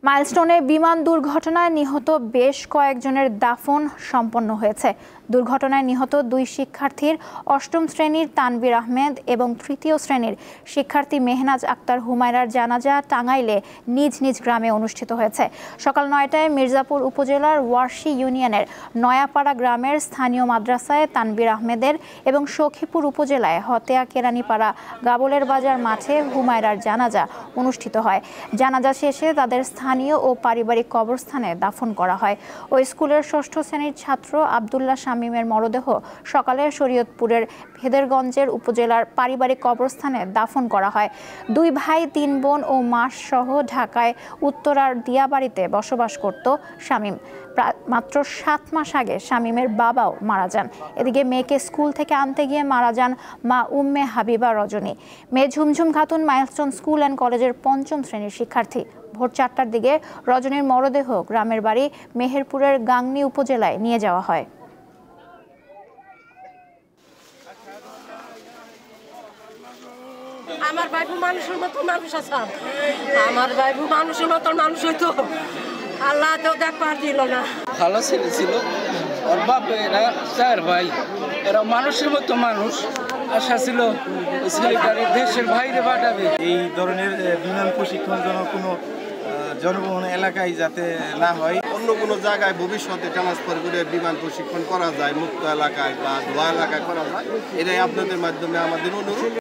মাইলস্টোনে বিমান দুর্ঘটনায় নিহত বেশ কয়েকজনের দাফন সম্পন্ন হয়েছে। দুর্ঘটনায় নিহত দুই শিক্ষার্থীর অষ্টম শ্রেণীর তানভীর আহমেদ এবং তৃতীয় শ্রেণীর শিক্ষার্থী মেহনাজ আক্তার হুমায়রার জানাজা টাঙ্গাইলে নিজ নিজ গ্রামে অনুষ্ঠিত হয়েছে। সকাল ৯টায় মির্জাপুর উপজেলার ওয়ারশী ইউনিয়নের নয়াপাড়া গ্রামের স্থানীয় মাদ্রাসায় তানভীর আহমেদের এবং সখীপুর উপজেলায় হতেয়া কেরানীপাড়া গাবলের বাজার মাঠে হুমায়রার জানাজা অনুষ্ঠিত হয়। জানাজা শেষে তাদের স্থানীয় ও পারিবারিক কবরস্থানে দাফন করা হয়। ওই স্কুলের ষষ্ঠ শ্রেণীর ছাত্র আব্দুল্লাহ শামীমের মরদেহ সকালে শরীয়তপুরের ভেদেরগঞ্জের উপজেলার পারিবারিক কবরস্থানে দাফন করা হয়। দুই ভাই তিন বোন ও মাস সহ ঢাকায় উত্তরার দিয়াবাড়িতে বসবাস করত শামীম। মাত্র ৭ মাস আগে শামীমের বাবাও মারা যান। এদিকে মেয়েকে স্কুল থেকে আনতে গিয়ে মারা যান মা উম্মে হাবিবা রজনী। মেয়ে Jhumjhum Khatun milestone school and কলেজের ৫ম শ্রেণীর শিক্ষার্থী। ভোর ৪টার দিকে রজনীর মরদেহ গ্রামের বাড়ি মেহেরপুরের গাংনী উপজেলায় নিয়ে যাওয়া হয়। আমার ভাইবু মানুষের মতো মানুষ আছে, আমার ভাইবু মানুষের মতো মানুষ হইতো, আল্লাহ তো দেখবার দিল না। ভালো ছেলে ছিল, ওর বাপ এরা ৪ ভাই, এরা মানুষের মতো মানুষ। আশা ছিল ছেলেটারে দেশের বাইরে পাঠাবে। এই ধরনের বিমান প্রশিক্ষণ যেন কোনো জনবহুল এলাকায় যাতে না হয়, অন্য কোনো জায়গায় ভবিষ্যতে ট্রান্সফার করে বিমান প্রশিক্ষণ করা যায়, মুক্ত এলাকায় বা ধোয়া এলাকায় করা যায়, এটাই আপনাদের মাধ্যমে আমাদের অনুরোধ।